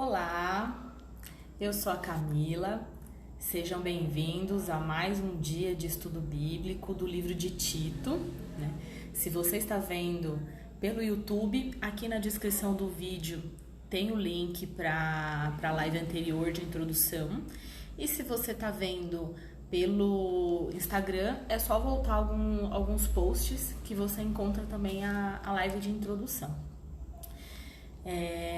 Olá, eu sou a Camila, sejam bem-vindos a mais um dia de estudo bíblico do livro de Tito, né? Se você está vendo pelo YouTube, aqui na descrição do vídeo tem o link para a live anterior de introdução, e se você está vendo pelo Instagram, é só voltar alguns posts que você encontra também a live de introdução.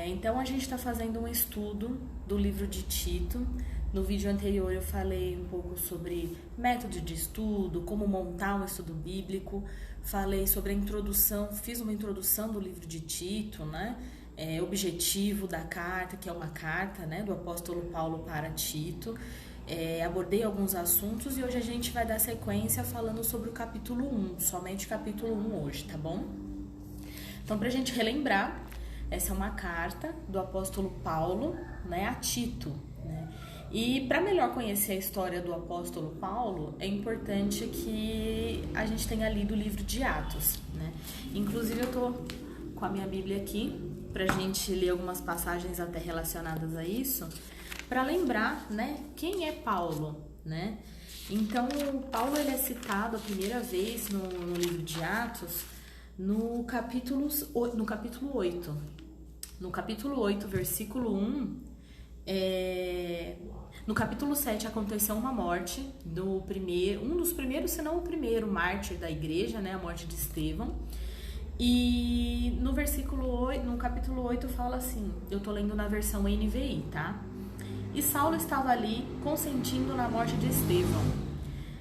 Então a gente está fazendo um estudo do livro de Tito. No vídeo anterior eu falei um pouco sobre método de estudo, como montar um estudo bíblico, falei sobre a introdução, fiz uma introdução do livro de Tito, né? Objetivo da carta, que é uma carta, né, do apóstolo Paulo para Tito. Abordei alguns assuntos e hoje a gente vai dar sequência falando sobre o capítulo 1, somente o capítulo 1 hoje, tá bom? Então, pra gente relembrar, essa é uma carta do apóstolo Paulo, né, a Tito, né? E para melhor conhecer a história do apóstolo Paulo, é importante que a gente tenha lido o livro de Atos, né? Inclusive eu tô com a minha Bíblia aqui pra gente ler algumas passagens até relacionadas a isso, para lembrar, né, quem é Paulo, né? Então, Paulo ele é citado a primeira vez no livro de Atos no capítulo 8. No capítulo 8, versículo 1, no capítulo 7 aconteceu uma morte um dos primeiros, se não o primeiro mártir da igreja, né, a morte de Estevão. E no capítulo 8 fala assim, eu tô lendo na versão NVI, tá? E Saulo estava ali consentindo na morte de Estevão.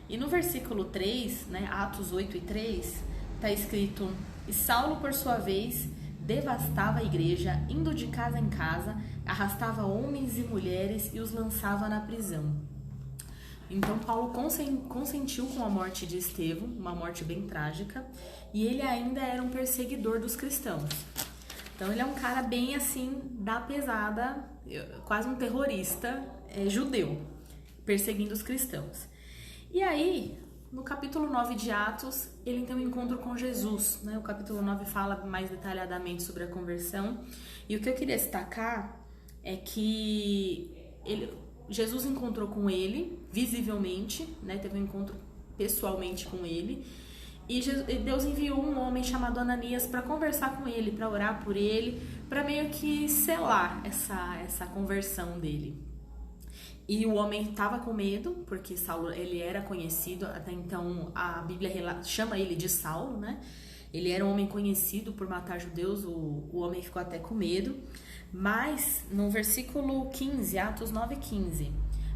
E no versículo 3, né, Atos 8:3, tá escrito: e Saulo, por sua vez, devastava a igreja, indo de casa em casa, arrastava homens e mulheres e os lançava na prisão. Então Paulo consentiu com a morte de Estevão, uma morte bem trágica, e ele ainda era um perseguidor dos cristãos. Então ele é um cara bem assim, da pesada, quase um terrorista judeu, perseguindo os cristãos. E aí, no capítulo 9 de Atos, ele tem um encontro com Jesus, né? O capítulo 9 fala mais detalhadamente sobre a conversão. E o que eu queria destacar é que Jesus encontrou com ele, visivelmente, né? Teve um encontro pessoalmente com ele. E Deus enviou um homem chamado Ananias para conversar com ele, para orar por ele, para meio que selar essa conversão dele. E o homem estava com medo, porque Saulo ele era conhecido, até então a Bíblia chama ele de Saulo, né? Ele era um homem conhecido por matar judeus, o homem ficou até com medo. Mas no versículo 15, Atos 9:15,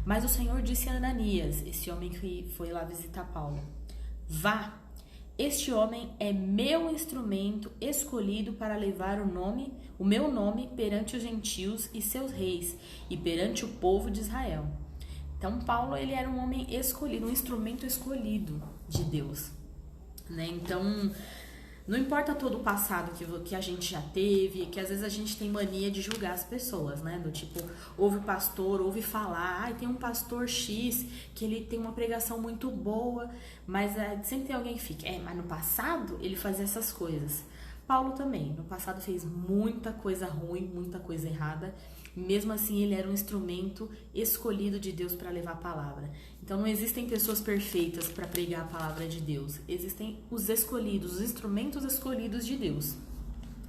mas o Senhor disse a Ananias, esse homem que foi lá visitar Paulo: vá, este homem é meu instrumento escolhido para levar o meu nome perante os gentios e seus reis e perante o povo de Israel. Então Paulo ele era um homem escolhido, um instrumento escolhido de Deus, né? Então não importa todo o passado que a gente já teve, que às vezes a gente tem mania de julgar as pessoas, né? Do tipo, ouve o pastor, ouve falar, tem um pastor X que ele tem uma pregação muito boa, mas sempre tem alguém que fica, mas no passado ele fazia essas coisas. Paulo também, no passado fez muita coisa ruim, muita coisa errada, mesmo assim ele era um instrumento escolhido de Deus para levar a palavra. Então não existem pessoas perfeitas para pregar a palavra de Deus, existem os escolhidos, os instrumentos escolhidos de Deus,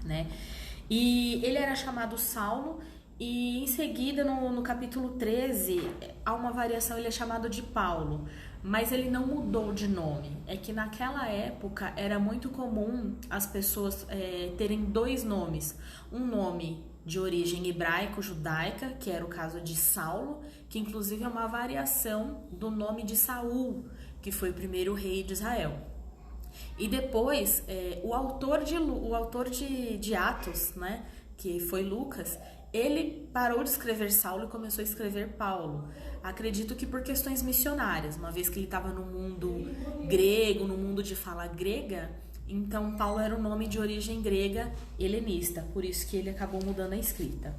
né? E ele era chamado Saulo, e em seguida no capítulo 13 há uma variação, ele é chamado de Paulo, mas ele não mudou de nome. É que naquela época era muito comum as pessoas terem dois nomes, um nome de origem hebraico-judaica, que era o caso de Saulo, que inclusive é uma variação do nome de Saul, que foi o primeiro rei de Israel. E depois, o autor de Atos, né, que foi Lucas, ele parou de escrever Saulo e começou a escrever Paulo. Acredito que por questões missionárias, uma vez que ele estava no mundo grego, no mundo de fala grega, então Paulo era um nome de origem grega helenista, por isso que ele acabou mudando a escrita.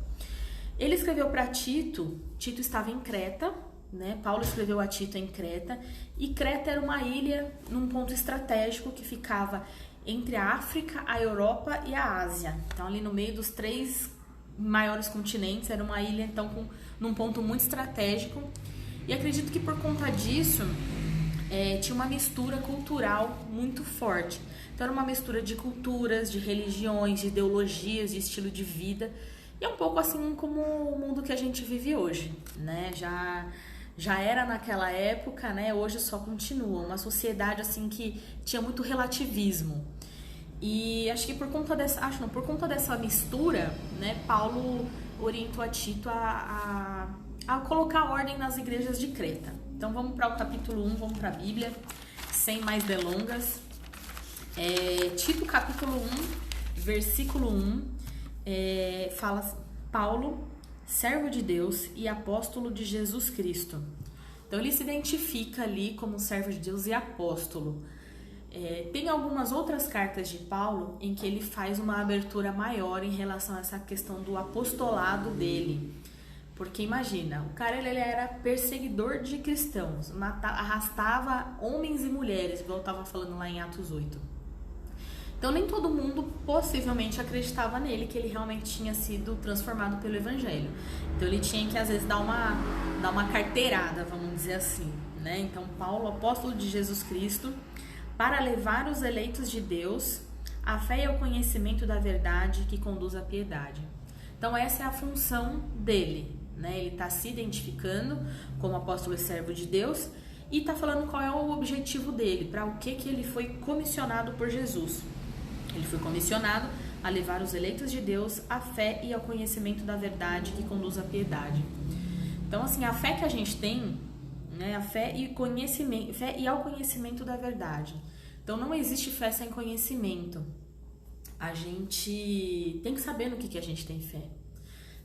Ele escreveu para Tito, Tito estava em Creta, né? Paulo escreveu a Tito em Creta, e Creta era uma ilha num ponto estratégico que ficava entre a África, a Europa e a Ásia. Então ali no meio dos três maiores continentes, era uma ilha então num ponto muito estratégico, e acredito que por conta disso tinha uma mistura cultural muito forte. Então era uma mistura de culturas, de religiões, de ideologias, de estilo de vida, e é um pouco assim como o mundo que a gente vive hoje, né? Já era naquela época, né? Hoje só continua. Uma sociedade assim que tinha muito relativismo. E acho que por conta dessa mistura, né? Paulo orientou a Tito a colocar ordem nas igrejas de Creta. Então vamos para o capítulo 1, vamos para a Bíblia, sem mais delongas. Tito capítulo 1, versículo 1, fala: Paulo, servo de Deus e apóstolo de Jesus Cristo. Então ele se identifica ali como servo de Deus e apóstolo. Tem algumas outras cartas de Paulo em que ele faz uma abertura maior em relação a essa questão do apostolado dele. Porque imagina, o cara ele era perseguidor de cristãos, arrastava homens e mulheres, igual eu estava falando lá em Atos 8. Então nem todo mundo possivelmente acreditava nele, que ele realmente tinha sido transformado pelo evangelho. Então ele tinha que às vezes dar uma carteirada, vamos dizer assim, né? Então Paulo, apóstolo de Jesus Cristo, para levar os eleitos de Deus à fé e ao conhecimento da verdade que conduz à piedade. Então essa é a função dele, né? Ele está se identificando como apóstolo e servo de Deus e está falando qual é o objetivo dele, para o que ele foi comissionado por Jesus. Ele foi comissionado a levar os eleitos de Deus à fé e ao conhecimento da verdade que conduz à piedade. Então, assim, a fé que a gente tem, né, a fé e ao conhecimento da verdade. Então, não existe fé sem conhecimento. A gente tem que saber no que a gente tem fé,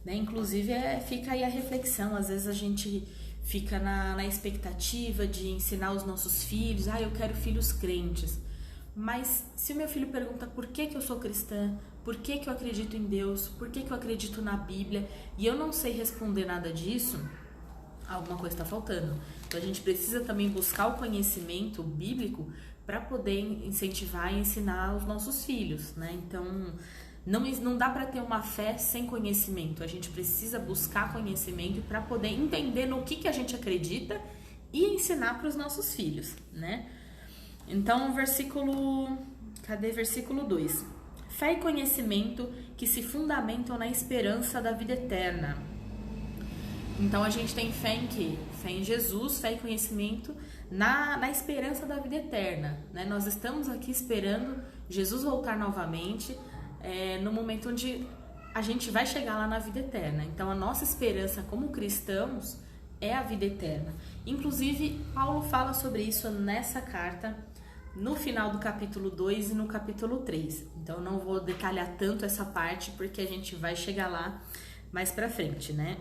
né? Inclusive, fica aí a reflexão. Às vezes a gente fica na expectativa de ensinar os nossos filhos. Eu quero filhos crentes. Mas se o meu filho pergunta por que eu sou cristã, por que eu acredito em Deus, por que eu acredito na Bíblia, e eu não sei responder nada disso, alguma coisa está faltando. Então a gente precisa também buscar o conhecimento bíblico para poder incentivar e ensinar os nossos filhos, né? Então não dá para ter uma fé sem conhecimento. A gente precisa buscar conhecimento para poder entender no que a gente acredita e ensinar para os nossos filhos, né? Então, versículo 2. Fé e conhecimento que se fundamentam na esperança da vida eterna. Então, a gente tem fé em quê? Fé em Jesus, fé e conhecimento na esperança da vida eterna, né? Nós estamos aqui esperando Jesus voltar novamente, no momento onde a gente vai chegar lá na vida eterna. Então, a nossa esperança como cristãos é a vida eterna. Inclusive, Paulo fala sobre isso nessa carta, no final do capítulo 2 e no capítulo 3. Então, eu não vou detalhar tanto essa parte, porque a gente vai chegar lá mais pra frente, né?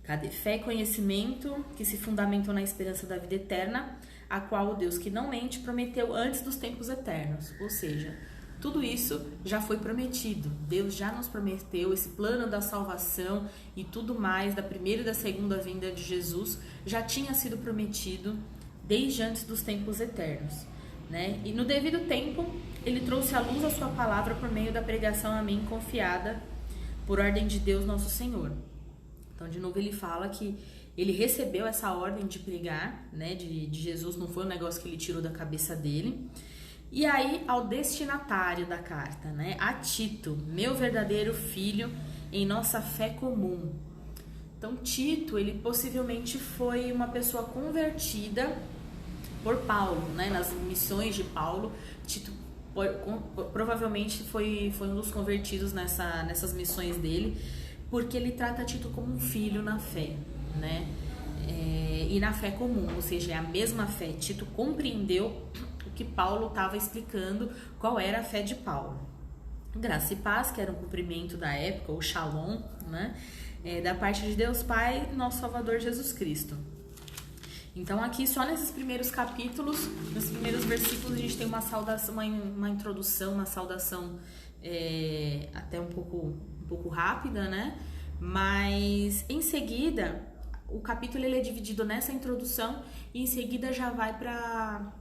Cadê? Fé e conhecimento que se fundamentam na esperança da vida eterna, a qual o Deus que não mente prometeu antes dos tempos eternos. Ou seja, tudo isso já foi prometido. Deus já nos prometeu esse plano da salvação e tudo mais, da primeira e da segunda vinda de Jesus, já tinha sido prometido desde antes dos tempos eternos, né? E no devido tempo, ele trouxe à luz a sua palavra por meio da pregação a mim confiada por ordem de Deus nosso Senhor. Então, de novo, ele fala que ele recebeu essa ordem de pregar, né, de Jesus, não foi um negócio que ele tirou da cabeça dele. E aí, ao destinatário da carta, né, a Tito, meu verdadeiro filho, em nossa fé comum. Então, Tito, ele possivelmente foi uma pessoa convertida por Paulo, né, nas missões de Paulo. Tito provavelmente foi um dos convertidos nessas missões dele, porque ele trata Tito como um filho na fé, né, e na fé comum, ou seja, é a mesma fé. Tito compreendeu o que Paulo estava explicando, qual era a fé de Paulo. Graça e paz, que era um cumprimento da época, o shalom, né, da parte de Deus Pai, nosso Salvador Jesus Cristo. Então aqui só nesses primeiros capítulos, nos primeiros versículos, a gente tem uma saudação, uma introdução, uma saudação até um pouco rápida, né? Mas em seguida, o capítulo ele é dividido nessa introdução e em seguida já vai para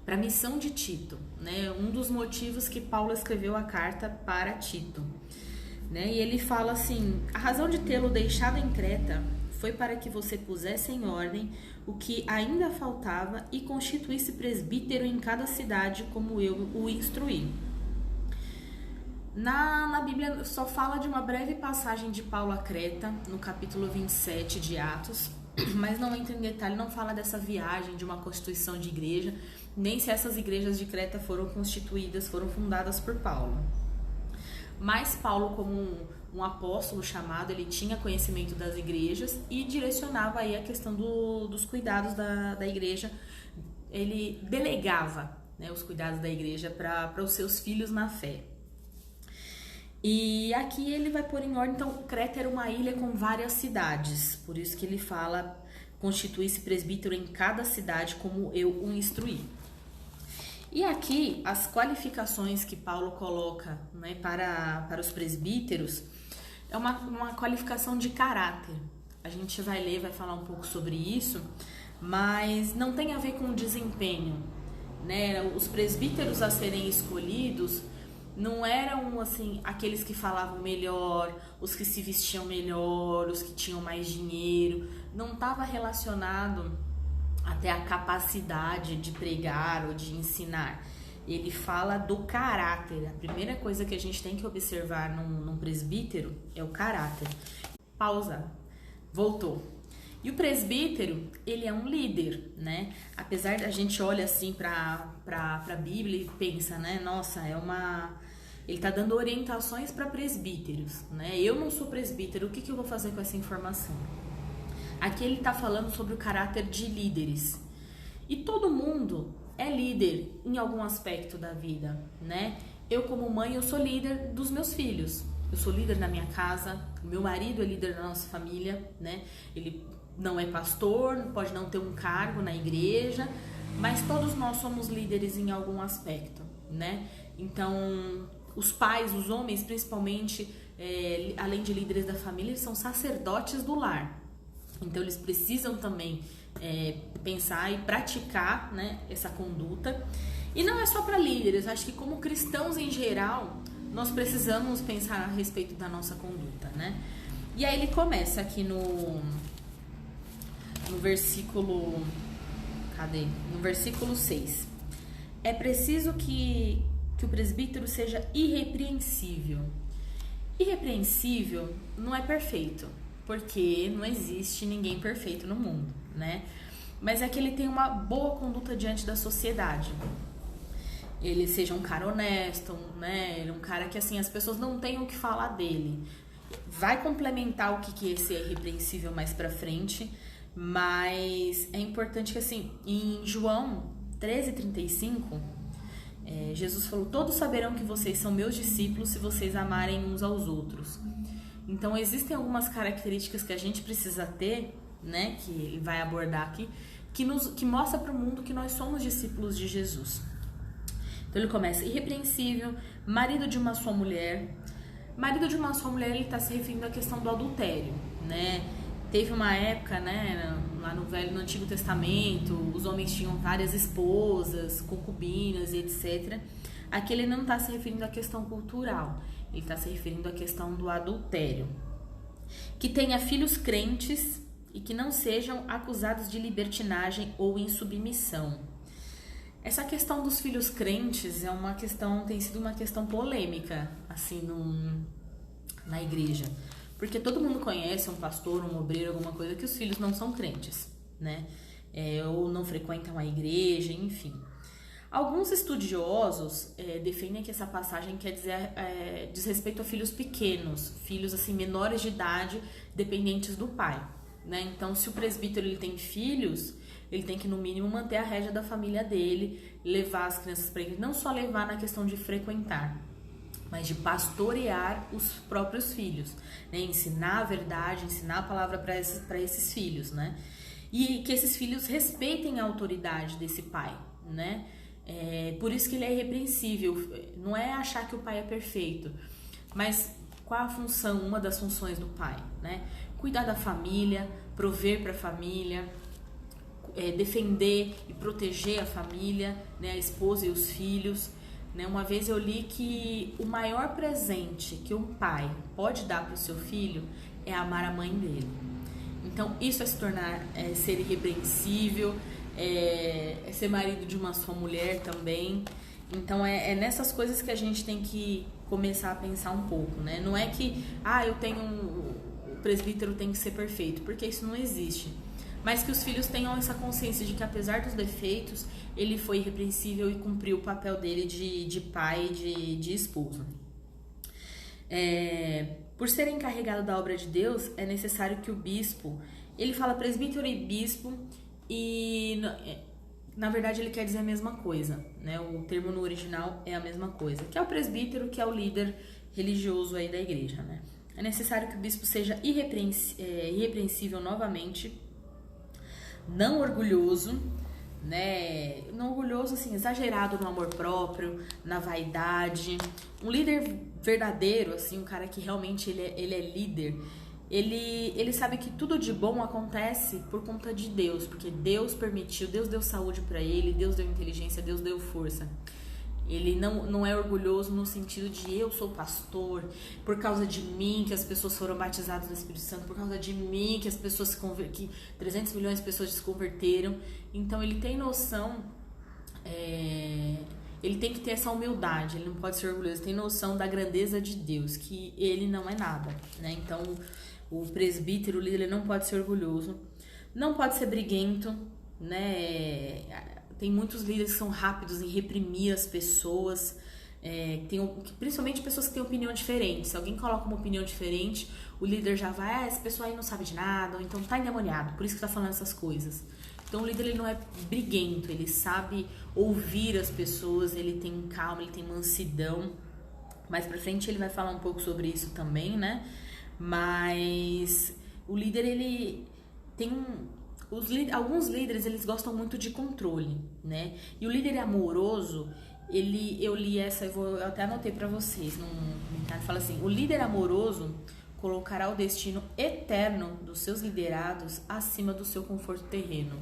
a missão de Tito, né? Um dos motivos que Paulo escreveu a carta para Tito. né? E ele fala assim: a razão de tê-lo deixado em Creta foi para que você pusesse em ordem o que ainda faltava e constituísse presbítero em cada cidade, como eu o instruí. Na Bíblia só fala de uma breve passagem de Paulo a Creta, no capítulo 27 de Atos, mas não entra em detalhe, não fala dessa viagem, de uma constituição de igreja, nem se essas igrejas de Creta foram constituídas, foram fundadas por Paulo. Mas Paulo, como um apóstolo chamado, ele tinha conhecimento das igrejas e direcionava aí a questão dos cuidados da igreja. Ele delegava, né, os cuidados da igreja para os seus filhos na fé. E aqui ele vai pôr em ordem, então Creta era uma ilha com várias cidades, por isso que ele fala: constitui-se presbítero em cada cidade, como eu o instruí. E aqui as qualificações que Paulo coloca, né, para os presbíteros é uma qualificação de caráter. A gente vai ler, vai falar um pouco sobre isso, mas não tem a ver com o desempenho, né? Os presbíteros a serem escolhidos não eram assim aqueles que falavam melhor, os que se vestiam melhor, os que tinham mais dinheiro. Não estava relacionado até a capacidade de pregar ou de ensinar. Ele fala do caráter. A primeira coisa que a gente tem que observar num presbítero é o caráter. Pausa. Voltou. E o presbítero, ele é um líder, né? Apesar da gente olha assim para a Bíblia e pensa, né? Nossa, ele tá dando orientações para presbíteros, né? Eu não sou presbítero, o que eu vou fazer com essa informação? Aqui ele tá falando sobre o caráter de líderes. E todo mundo é líder em algum aspecto da vida, né? Eu, como mãe, eu sou líder dos meus filhos. Eu sou líder na minha casa, meu marido é líder da nossa família, né? Ele não é pastor, pode não ter um cargo na igreja, mas todos nós somos líderes em algum aspecto, né? Então, os pais, os homens principalmente, além de líderes da família, eles são sacerdotes do lar. Então, eles precisam também pensar e praticar, né, essa conduta. E não é só para líderes, acho que como cristãos em geral, nós precisamos pensar a respeito da nossa conduta, né? E aí ele começa aqui no versículo... Cadê? No versículo 6. É preciso que o presbítero seja irrepreensível. Irrepreensível não é perfeito, porque não existe ninguém perfeito no mundo, né? Mas é que ele tem uma boa conduta diante da sociedade. Ele seja um cara honesto, né? Ele é um cara que, assim, as pessoas não têm o que falar dele. Vai complementar o que é ser irrepreensível mais pra frente, mas é importante que, assim, em João 13:35, Jesus falou: todos saberão que vocês são meus discípulos se vocês amarem uns aos outros. Então, existem algumas características que a gente precisa ter, né, que ele vai abordar aqui, que mostra para o mundo que nós somos discípulos de Jesus. Então, ele começa: irrepreensível, marido de uma só mulher. Marido de uma só mulher, ele está se referindo à questão do adultério, né? Teve uma época, né, lá no Antigo Testamento, os homens tinham várias esposas, concubinas e etc. Aqui ele não está se referindo à questão cultural, ele está se referindo à questão do adultério. Que tenha filhos crentes e que não sejam acusados de libertinagem ou insubmissão. Essa questão dos filhos crentes tem sido uma questão polêmica, assim, na igreja. Porque todo mundo conhece um pastor, um obreiro, alguma coisa, que os filhos não são crentes, né? Ou não frequentam a igreja, enfim. Alguns estudiosos defendem que essa passagem quer dizer, diz respeito a filhos pequenos, filhos assim menores de idade, dependentes do pai, né? Então, se o presbítero ele tem filhos, ele tem que no mínimo manter a rédea da família dele, levar as crianças para ele, não só levar na questão de frequentar, mas de pastorear os próprios filhos, né? Ensinar a verdade, ensinar a palavra para esses filhos, né? E que esses filhos respeitem a autoridade desse pai, né? Por isso que ele é irrepreensível. Não é achar que o pai é perfeito, mas qual a função, uma das funções do pai, né? Cuidar da família, prover para a família, defender e proteger a família, né? A esposa e os filhos. né? Uma vez eu li que o maior presente que um pai pode dar para o seu filho é amar a mãe dele. Então isso é se tornar, ser irrepreensível, é ser marido de uma só mulher também. Então é nessas coisas que a gente tem que começar a pensar um pouco, né? Não é que, o presbítero tem que ser perfeito, porque isso não existe. Mas que os filhos tenham essa consciência de que, apesar dos defeitos, ele foi irrepreensível e cumpriu o papel dele de pai e de esposo. Por ser encarregado da obra de Deus, é necessário que o bispo, ele fala presbítero e bispo, e na verdade ele quer dizer a mesma coisa, né? O termo no original é a mesma coisa, que é o presbítero, que é o líder religioso aí da igreja, né? É necessário que o bispo seja irrepreensível novamente, não orgulhoso, né? Não orgulhoso, assim, exagerado no amor próprio, na vaidade. Um líder verdadeiro, assim, um cara que realmente ele é líder, ele sabe que tudo de bom acontece por conta de Deus, porque Deus permitiu, Deus deu saúde para ele, Deus deu inteligência, Deus deu força. Ele não é orgulhoso no sentido de eu sou pastor, por causa de mim que as pessoas foram batizadas no Espírito Santo, por causa de mim que as pessoas que 300 milhões de pessoas se converteram. Então ele tem noção, ele tem que ter essa humildade, ele não pode ser orgulhoso, ele tem noção da grandeza de Deus, que ele não é nada, né? Então o presbítero, o líder, ele não pode ser orgulhoso, não pode ser briguento, né? Tem muitos líderes que são rápidos em reprimir as pessoas, principalmente pessoas que têm opinião diferente. Se alguém coloca uma opinião diferente, o líder já vai, essa pessoa aí não sabe de nada, ou então tá endemoniado, por isso que tá falando essas coisas. Então o líder, ele não é briguento, ele sabe ouvir as pessoas, ele tem calma, ele tem mansidão. Mais pra frente ele vai falar um pouco sobre isso também, né? Mas o líder, ele tem alguns líderes, eles gostam muito de controle, né? E o líder amoroso, eu li essa, eu até anotei pra vocês, fala assim: o líder amoroso colocará o destino eterno dos seus liderados acima do seu conforto terreno.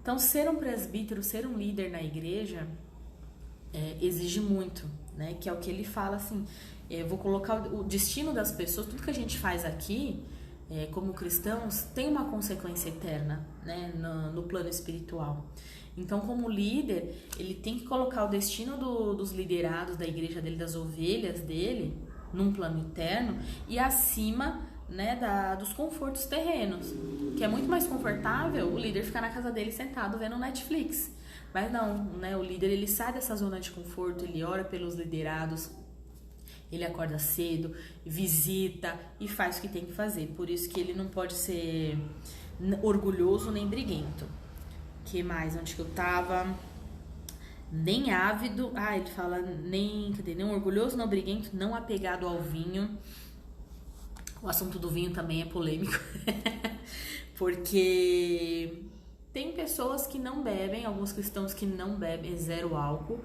Então, ser um presbítero, ser um líder na igreja, exige muito, né? Que é o que ele fala assim: vou colocar o destino das pessoas, tudo que a gente faz aqui, como cristãos, tem uma consequência eterna, né, no plano espiritual. Então, como líder, ele tem que colocar o destino dos liderados da igreja dele, das ovelhas dele, num plano eterno e acima, né, dos confortos terrenos, que é muito mais confortável o líder ficar na casa dele sentado vendo Netflix. Mas não, né, o líder, ele sai dessa zona de conforto, ele ora pelos liderados, ele acorda cedo, visita e faz o que tem que fazer. Por isso que ele não pode ser orgulhoso nem briguento. Que mais? Onde que eu tava? Nem ávido. Ele fala nem orgulhoso, não briguento, não apegado ao vinho. O assunto do vinho também é polêmico. Porque tem pessoas que não bebem, alguns cristãos que não bebem, zero álcool.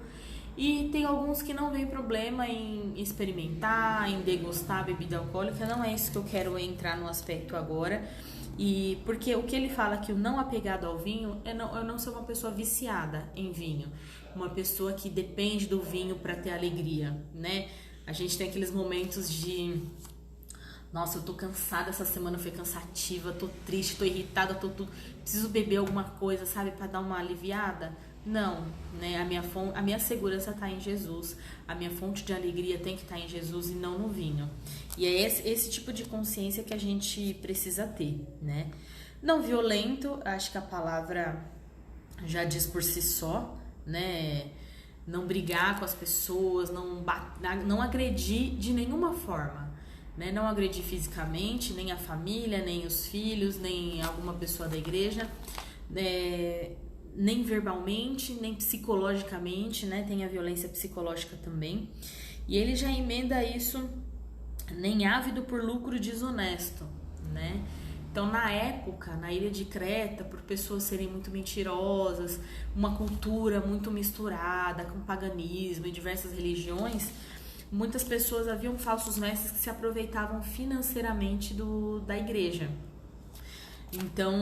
E tem alguns que não veem problema em experimentar, em degustar a bebida alcoólica. Não é isso que eu quero entrar no aspecto agora. E porque o que ele fala que o não apegado ao vinho é não ser uma pessoa viciada em vinho. Uma pessoa que depende do vinho para ter alegria, né? A gente tem aqueles momentos de: nossa, eu tô cansada, essa semana foi cansativa, tô triste, tô irritada, preciso beber alguma coisa, sabe, para dar uma aliviada. Não, né? A minha segurança está em Jesus, a minha fonte de alegria tem que estar em Jesus e não no vinho. E é esse tipo de consciência que a gente precisa ter, né? Não violento, acho que a palavra já diz por si só, né? Não brigar com as pessoas, não agredir de nenhuma forma, né? Não agredir fisicamente, nem a família, nem os filhos, nem alguma pessoa da igreja, nem verbalmente, nem psicologicamente, né? Tem a violência psicológica também. E ele já emenda isso: nem ávido por lucro desonesto, né? Então, na época, na ilha de Creta, por pessoas serem muito mentirosas, uma cultura muito misturada com paganismo e diversas religiões, muitas pessoas, haviam falsos mestres que se aproveitavam financeiramente da igreja. Então,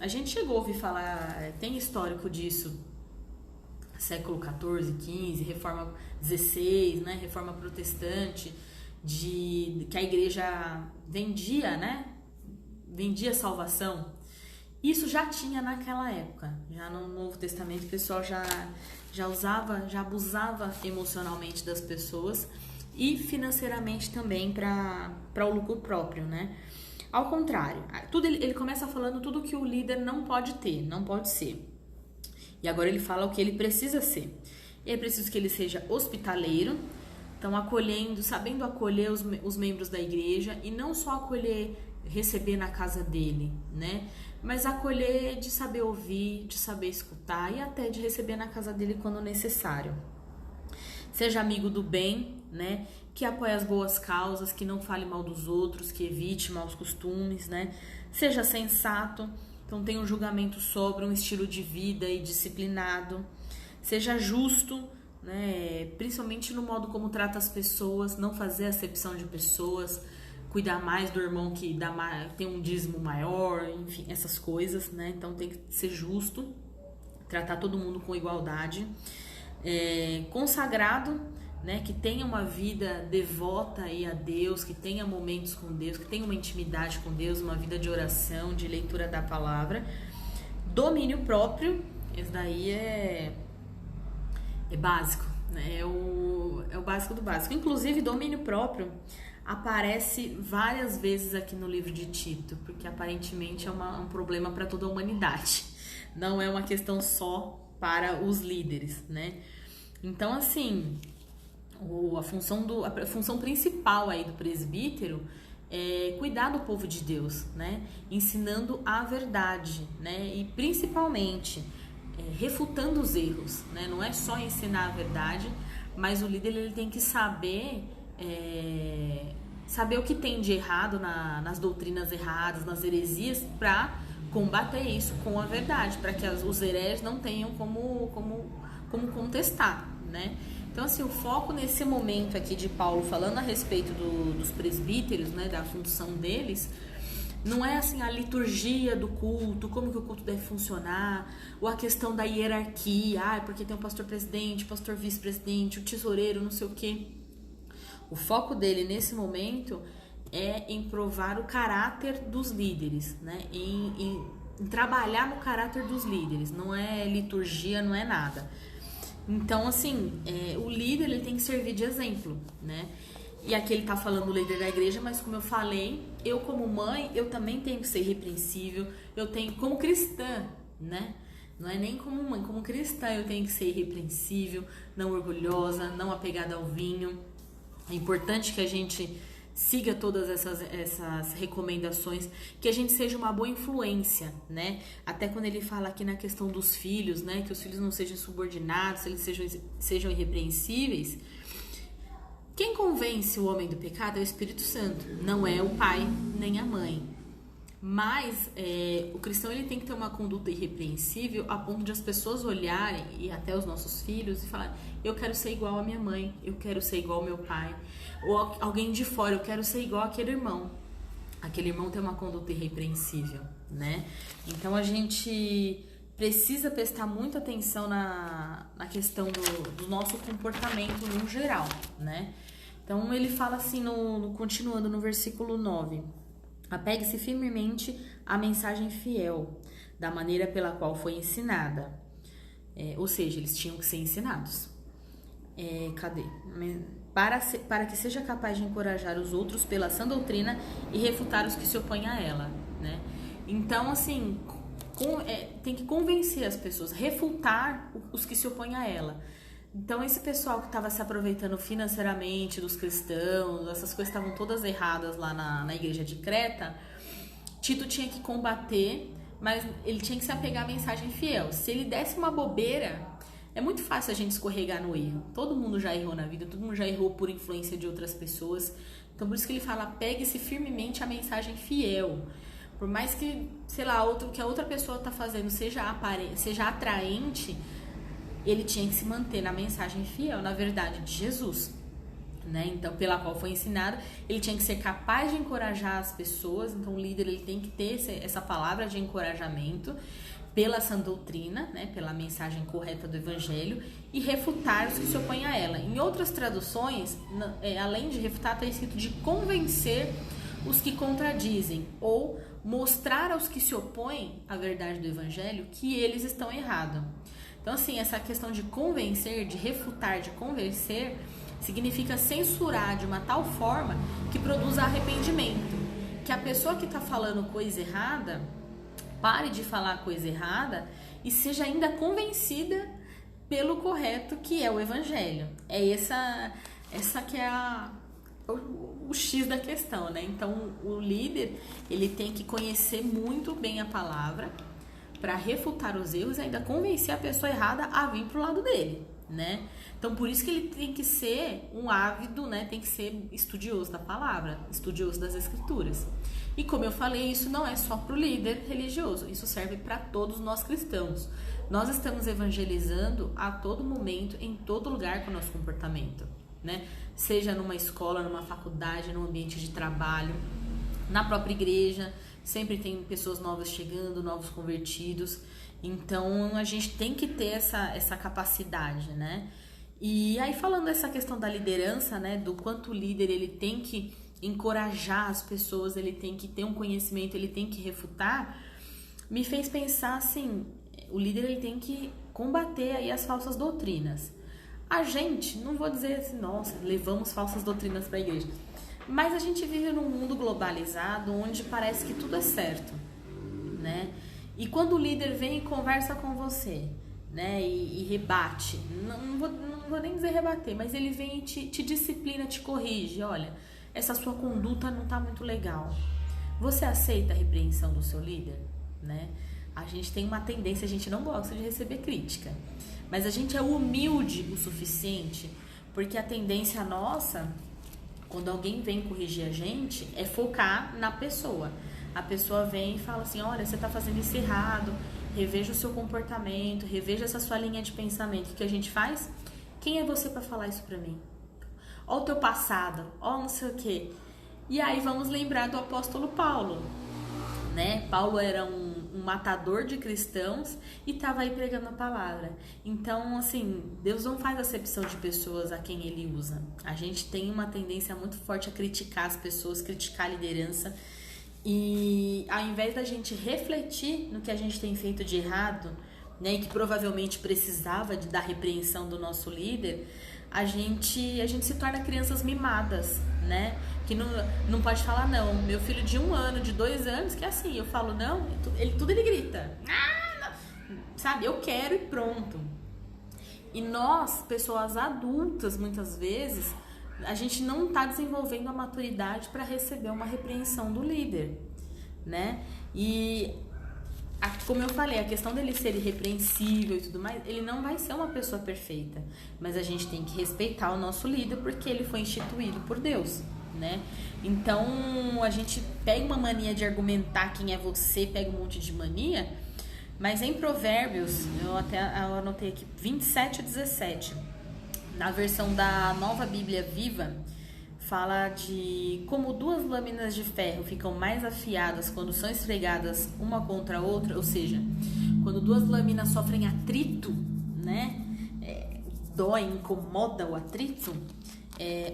a gente chegou a ouvir falar, tem histórico disso século XIV, XV, Reforma XVI, né? Reforma protestante, que a igreja vendia, né? Vendia salvação. Isso já tinha naquela época. Já no Novo Testamento o pessoal já usava, já abusava emocionalmente das pessoas e financeiramente também para o lucro próprio, né? Ao contrário, ele começa falando tudo que o líder não pode ter, não pode ser. E agora ele fala o que ele precisa ser. É preciso que ele seja hospitaleiro, então acolhendo, sabendo acolher os membros da igreja, e não só acolher, receber na casa dele, né? Mas acolher de saber ouvir, de saber escutar e até de receber na casa dele quando necessário. Seja amigo do bem, né? Que apoie as boas causas, que não fale mal dos outros, que evite maus costumes, né? Seja sensato, então tenha um julgamento sobre um estilo de vida e disciplinado. Seja justo, né? Principalmente no modo como trata as pessoas, não fazer acepção de pessoas, cuidar mais do irmão que tem um dízimo maior, enfim, essas coisas, né? Então tem que ser justo, tratar todo mundo com igualdade. Consagrado, né? Que tenha uma vida devota aí a Deus, que tenha momentos com Deus, que tenha uma intimidade com Deus, uma vida de oração, de leitura da palavra. Domínio próprio, esse daí é básico, né? É o básico do básico. Inclusive, domínio próprio aparece várias vezes aqui no livro de Tito, porque aparentemente é um problema para toda a humanidade. Não é uma questão só para os líderes, né? Então, assim, a função principal aí do presbítero é cuidar do povo de Deus, né? Ensinando a verdade, né? E principalmente refutando os erros, né? Não é só ensinar a verdade, mas o líder ele tem que saber o que tem de errado nas doutrinas erradas, nas heresias, para combater isso com a verdade, para que os hereges não tenham como contestar, né? Então, assim, o foco nesse momento aqui de Paulo falando a respeito dos presbíteros, né, da função deles, não é assim a liturgia do culto, como que o culto deve funcionar, ou a questão da hierarquia, porque tem o pastor presidente, o pastor vice-presidente, o tesoureiro, não sei o quê. O foco dele nesse momento é em provar o caráter dos líderes, né? Em trabalhar no caráter dos líderes, não é liturgia, não é nada. Então, assim, o líder ele tem que servir de exemplo, né? E aqui ele tá falando o líder da igreja, mas como eu falei, eu como mãe, eu também tenho que ser irrepreensível, eu tenho, como cristã, né? Não é nem como mãe, como cristã eu tenho que ser irrepreensível, não orgulhosa, não apegada ao vinho. É importante que a gente siga todas essas recomendações, que a gente seja uma boa influência, né? Até quando ele fala aqui na questão dos filhos, né? Que os filhos não sejam subordinados, eles sejam irrepreensíveis. Quem convence o homem do pecado é o Espírito Santo, não é o pai nem a mãe. Mas o cristão ele tem que ter uma conduta irrepreensível a ponto de as pessoas olharem, e até os nossos filhos, e falarem: eu quero ser igual a minha mãe, eu quero ser igual ao meu pai. Ou alguém de fora: eu quero ser igual àquele irmão. Aquele irmão tem uma conduta irrepreensível, né? Então a gente precisa prestar muita atenção na questão do nosso comportamento no geral, né? Então ele fala assim, continuando no versículo 9: apegue-se firmemente à mensagem fiel, da maneira pela qual foi ensinada. Ou seja, eles tinham que ser ensinados. Para que seja capaz de encorajar os outros pela sã doutrina e refutar os que se opõem a ela, né? Então, assim, tem que convencer as pessoas, refutar os que se opõem a ela. Então, esse pessoal que estava se aproveitando financeiramente dos cristãos, essas coisas estavam todas erradas lá na igreja de Creta, Tito tinha que combater, mas ele tinha que se apegar à mensagem fiel. Se ele desse uma bobeira, é muito fácil a gente escorregar no erro. Todo mundo já errou na vida, todo mundo já errou por influência de outras pessoas. Então, por isso que ele fala: pegue-se firmemente à mensagem fiel. Por mais que, sei lá, que a outra pessoa está fazendo seja atraente, ele tinha que se manter na mensagem fiel, na verdade de Jesus, né? Então, pela qual foi ensinado, ele tinha que ser capaz de encorajar as pessoas. Então, o líder ele tem que ter essa palavra de encorajamento, pela sã doutrina, né, pela mensagem correta do evangelho, e refutar os que se opõem a ela. Em outras traduções, além de refutar, está escrito de convencer os que contradizem, ou mostrar aos que se opõem à verdade do evangelho que eles estão errados. Então, assim, essa questão de convencer, de refutar, de convencer, significa censurar de uma tal forma que produza arrependimento. Que a pessoa que está falando coisa errada pare de falar coisa errada e seja ainda convencida pelo correto, que é o evangelho. É essa que é o X da questão, né? Então, o líder, ele tem que conhecer muito bem a palavra para refutar os erros e ainda convencer a pessoa errada a vir pro lado dele, né? Então, por isso que ele tem que ser um ávido, né? Tem que ser estudioso da palavra, estudioso das escrituras. E como eu falei, isso não é só para o líder religioso, isso serve para todos nós cristãos. Nós estamos evangelizando a todo momento, em todo lugar com o nosso comportamento, né? Seja numa escola, numa faculdade, num ambiente de trabalho, na própria igreja, sempre tem pessoas novas chegando, novos convertidos. Então, a gente tem que ter essa capacidade, né? E aí, falando dessa questão da liderança, né? Do quanto o líder, ele tem que encorajar as pessoas, ele tem que ter um conhecimento, ele tem que refutar, me fez pensar assim, o líder, ele tem que combater aí as falsas doutrinas. A gente, não vou dizer assim, nossa, levamos falsas doutrinas para a igreja, mas a gente vive num mundo globalizado onde parece que tudo é certo, né? E quando o líder vem e conversa com você, né, e rebate, não vou nem dizer rebater, mas ele vem e te disciplina, te corrige, olha, essa sua conduta não tá muito legal. Você aceita a repreensão do seu líder, né? A gente tem uma tendência, a gente não gosta de receber crítica, mas a gente é humilde o suficiente, porque a tendência nossa, quando alguém vem corrigir a gente, é focar na pessoa. A pessoa vem e fala assim, olha, você tá fazendo isso errado, reveja o seu comportamento, reveja essa sua linha de pensamento. O que a gente faz? Quem é você para falar isso para mim? Ó o teu passado, ó não sei o quê. E aí vamos lembrar do apóstolo Paulo, né? Paulo era um matador de cristãos e estava aí pregando a palavra. Então, assim, Deus não faz acepção de pessoas a quem ele usa. A gente tem uma tendência muito forte a criticar as pessoas, criticar a liderança. E ao invés da gente refletir no que a gente tem feito de errado, né, e que provavelmente precisava da repreensão do nosso líder, a gente se torna crianças mimadas, né? Que não pode falar não. Meu filho de 1 ano, de 2 anos, que é assim, eu falo não, ele grita. Ah, não. Sabe, eu quero e pronto. E nós, pessoas adultas, muitas vezes, a gente não está desenvolvendo a maturidade para receber uma repreensão do líder, né? E como eu falei, a questão dele ser irrepreensível e tudo mais, ele não vai ser uma pessoa perfeita, mas a gente tem que respeitar o nosso líder porque ele foi instituído por Deus, né? Então a gente pega uma mania de argumentar quem é você, pega um monte de mania, mas em Provérbios, eu anotei aqui 27:17, na versão da Nova Bíblia Viva, fala de como 2 lâminas de ferro ficam mais afiadas quando são esfregadas uma contra a outra, ou seja, quando 2 lâminas sofrem atrito, né? Dói, incomoda o atrito.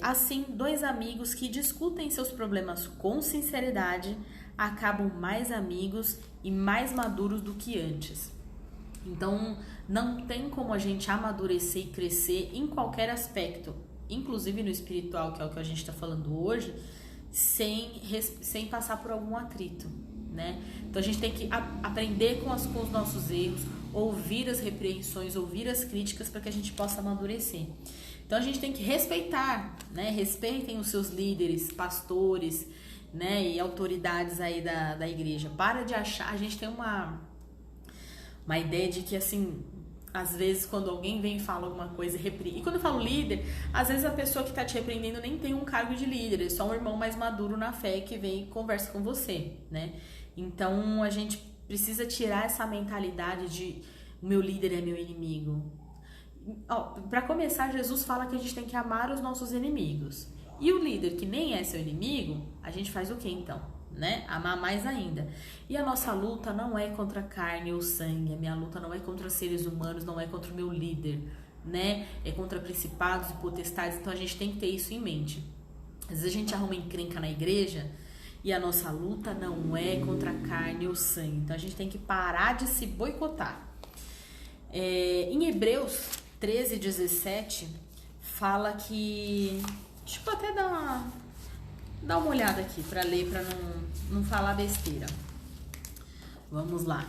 Assim, 2 amigos que discutem seus problemas com sinceridade acabam mais amigos e mais maduros do que antes. Então, não tem como a gente amadurecer e crescer em qualquer aspecto, inclusive no espiritual, que é o que a gente está falando hoje, sem passar por algum atrito, né? Então a gente tem que aprender com os nossos erros, ouvir as repreensões, ouvir as críticas para que a gente possa amadurecer. Então a gente tem que respeitar, né? Respeitem os seus líderes, pastores, né? E autoridades aí da igreja. Para de achar, a gente tem uma ideia de que assim, às vezes quando alguém vem e fala alguma coisa e quando eu falo líder, às vezes a pessoa que está te repreendendo nem tem um cargo de líder, é só um irmão mais maduro na fé que vem e conversa com você, né? Então a gente precisa tirar essa mentalidade de o meu líder é meu inimigo. Para começar, Jesus fala que a gente tem que amar os nossos inimigos. E o líder que nem é seu inimigo, a gente faz o que então? né? Amar mais ainda. E a nossa luta não é contra carne ou sangue, a minha luta não é contra seres humanos, não é contra o meu líder, né? É contra principados e potestades, então a gente tem que ter isso em mente. Às vezes a gente arruma encrenca na igreja e a nossa luta não é contra carne ou sangue, então a gente tem que parar de se boicotar. Em Hebreus 13:17 fala que... Deixa eu até dar uma olhada aqui para ler, para não falar besteira. Vamos lá.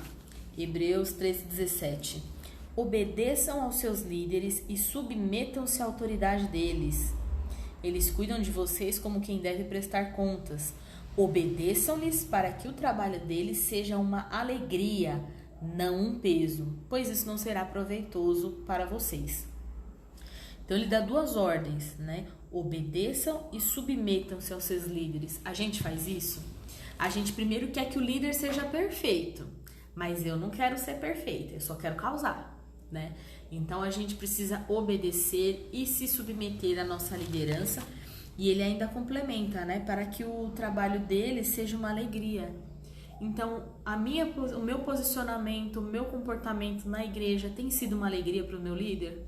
Hebreus 13:17. Obedeçam aos seus líderes e submetam-se à autoridade deles. Eles cuidam de vocês como quem deve prestar contas. Obedeçam-lhes para que o trabalho deles seja uma alegria, não um peso, pois isso não será proveitoso para vocês. Então ele dá duas ordens, né? Obedeçam e submetam-se aos seus líderes. A gente faz isso? A gente primeiro quer que o líder seja perfeito, mas eu não quero ser perfeita, eu só quero causar, né? Então a gente precisa obedecer e se submeter à nossa liderança. E ele ainda complementa, né? Para que o trabalho dele seja uma alegria. Então, o meu posicionamento, o meu comportamento na igreja tem sido uma alegria para o meu líder?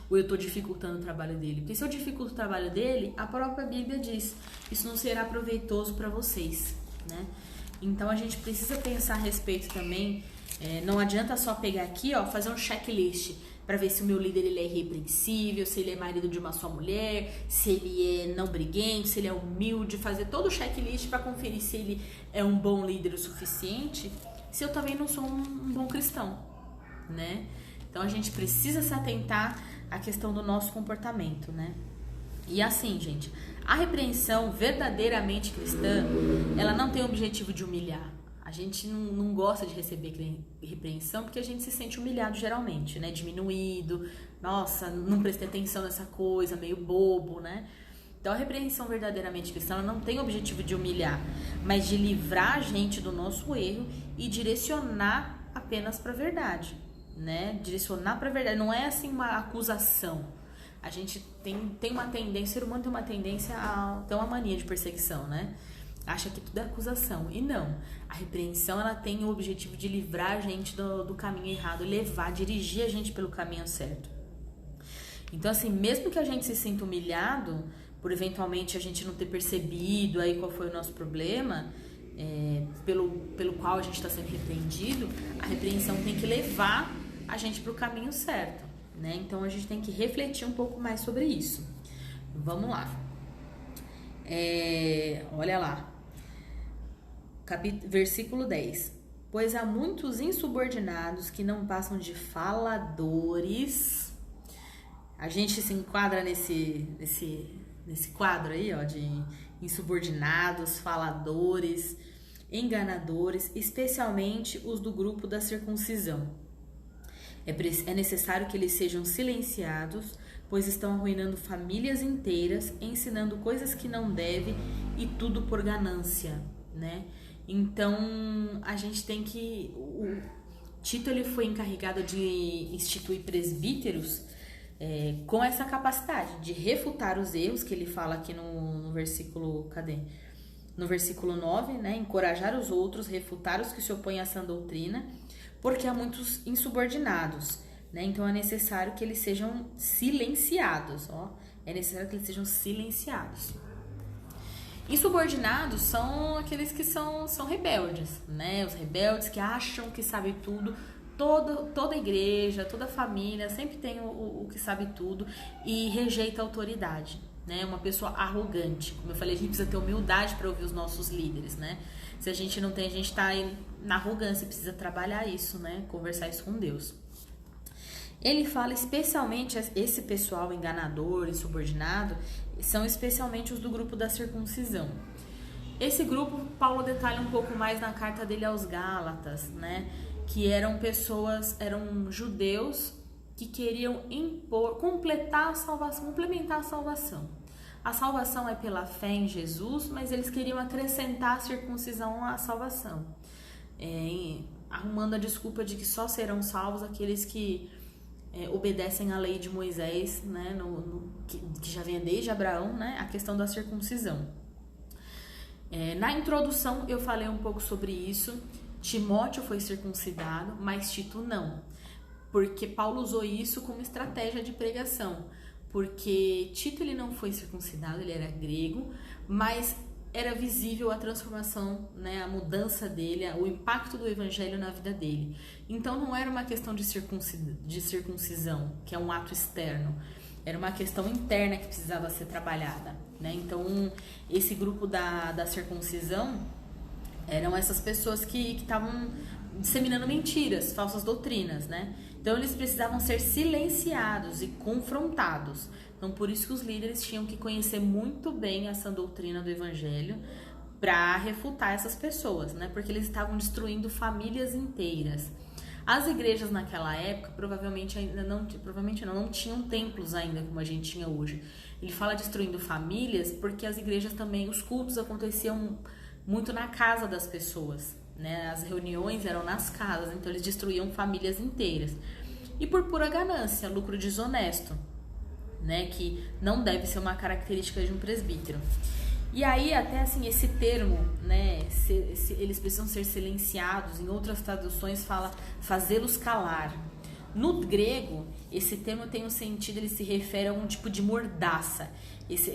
Ou eu estou dificultando o trabalho dele? Porque se eu dificulto o trabalho dele, a própria Bíblia diz, isso não será proveitoso para vocês, né? Então, a gente precisa pensar a respeito também, não adianta só pegar aqui, ó, fazer um checklist para ver se o meu líder ele é irrepreensível, se ele é marido de uma só mulher, se ele é não briguento, se ele é humilde, fazer todo o checklist para conferir se ele é um bom líder o suficiente, se eu também não sou um bom cristão, né? Então a gente precisa se atentar à questão do nosso comportamento, né? E assim, gente, a repreensão verdadeiramente cristã, ela não tem o objetivo de humilhar. A gente não gosta de receber repreensão porque a gente se sente humilhado geralmente, né? Diminuído, nossa, não prestei atenção nessa coisa, meio bobo, né? Então a repreensão verdadeiramente cristã ela não tem o objetivo de humilhar, mas de livrar a gente do nosso erro e direcionar apenas para a verdade, né? Direcionar para a verdade, não é assim uma acusação. A gente tem uma tendência, o ser humano tem uma tendência a ter uma mania de perseguição, né? Acha que tudo é acusação. E não. A repreensão, ela tem o objetivo de livrar a gente do caminho errado, dirigir a gente pelo caminho certo. Então, assim, mesmo que a gente se sinta humilhado, por eventualmente a gente não ter percebido aí qual foi o nosso problema, pelo qual a gente está sendo repreendido, a repreensão tem que levar a gente para o caminho certo, né? Então, a gente tem que refletir um pouco mais sobre isso. Vamos lá. Olha lá. Versículo 10. Pois há muitos insubordinados que não passam de faladores. A gente se enquadra nesse quadro aí, ó, de insubordinados, faladores, enganadores, especialmente os do grupo da circuncisão. É necessário que eles sejam silenciados, pois estão arruinando famílias inteiras, ensinando coisas que não devem e tudo por ganância, né? Então, a gente tem que... O Tito ele foi encarregado de instituir presbíteros com essa capacidade de refutar os erros, que ele fala aqui no versículo... Cadê? No versículo 9, né? Encorajar os outros, refutar os que se opõem a sã doutrina, porque há muitos insubordinados, né? Então, é necessário que eles sejam silenciados, ó. É necessário que eles sejam silenciados. Insubordinados são aqueles que são rebeldes, né? Os rebeldes que acham que sabem tudo. Toda igreja, toda família sempre tem o que sabe tudo e rejeita a autoridade, né? Uma pessoa arrogante. Como eu falei, a gente precisa ter humildade para ouvir os nossos líderes, né? Se a gente não tem, a gente tá na arrogância, precisa trabalhar isso, né? Conversar isso com Deus. Ele fala especialmente, esse pessoal enganador e subordinado, são especialmente os do grupo da circuncisão. Esse grupo, Paulo detalha um pouco mais na carta dele aos Gálatas, né? Que eram judeus que queriam complementar a salvação. A salvação é pela fé em Jesus, mas eles queriam acrescentar a circuncisão à salvação, arrumando a desculpa de que só serão salvos aqueles que obedecem à lei de Moisés, né, que já vem desde Abraão, né, a questão da circuncisão. Na introdução eu falei um pouco sobre isso. Timóteo foi circuncidado, mas Tito não. Porque Paulo usou isso como estratégia de pregação. Porque Tito ele não foi circuncidado, ele era grego, mas era visível a transformação, né, a mudança dele, o impacto do evangelho na vida dele. Então não era uma questão de circuncisão, que é um ato externo. Era uma questão interna que precisava ser trabalhada, né? Então esse grupo da circuncisão eram essas pessoas que estavam disseminando mentiras, falsas doutrinas, né? Então eles precisavam ser silenciados e confrontados. Então por isso que os líderes tinham que conhecer muito bem essa doutrina do evangelho para refutar essas pessoas, né? Porque eles estavam destruindo famílias inteiras. As igrejas naquela época provavelmente não tinham templos ainda como a gente tinha hoje. Ele fala destruindo famílias porque as igrejas também, os cultos aconteciam muito na casa das pessoas, né? As reuniões eram nas casas, então eles destruíam famílias inteiras. E por pura ganância, lucro desonesto, né? Que não deve ser uma característica de um presbítero. E aí até assim, esse termo, né? Eles precisam ser silenciados, em outras traduções fala fazê-los calar. No grego, esse termo tem um sentido, ele se refere a um tipo de mordaça.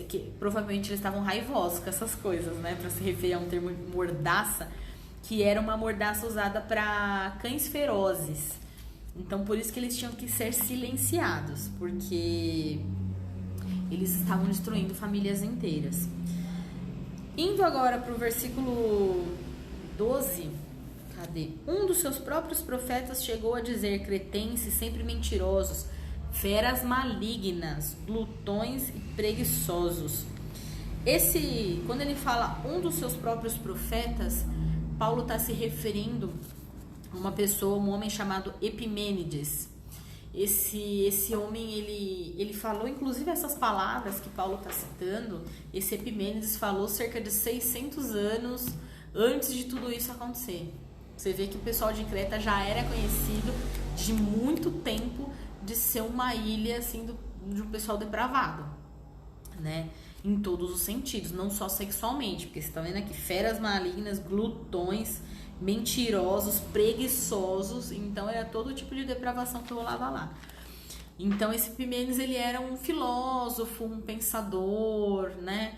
Que provavelmente eles estavam raivosos com essas coisas, né? Para se referir a um termo mordaça, que era uma mordaça usada para cães ferozes. Então, por isso que eles tinham que ser silenciados, porque eles estavam destruindo famílias inteiras. Indo agora para o versículo 12, cadê? Um dos seus próprios profetas chegou a dizer: cretenses sempre mentirosos, feras malignas, glutões e preguiçosos. Quando ele fala um dos seus próprios profetas, Paulo está se referindo a uma pessoa, um homem chamado Epimênides. Esse homem, ele falou inclusive essas palavras que Paulo está citando. Esse Epimênides falou cerca de 600 anos antes de tudo isso acontecer. Você vê que o pessoal de Creta já era conhecido de muito tempo de ser uma ilha assim de um pessoal depravado, né? Em todos os sentidos, não só sexualmente, porque você está vendo aqui feras malignas, glutões, mentirosos, preguiçosos. Então era todo tipo de depravação que rolava lá. Então esse Epimênides, ele era um filósofo, um pensador, né?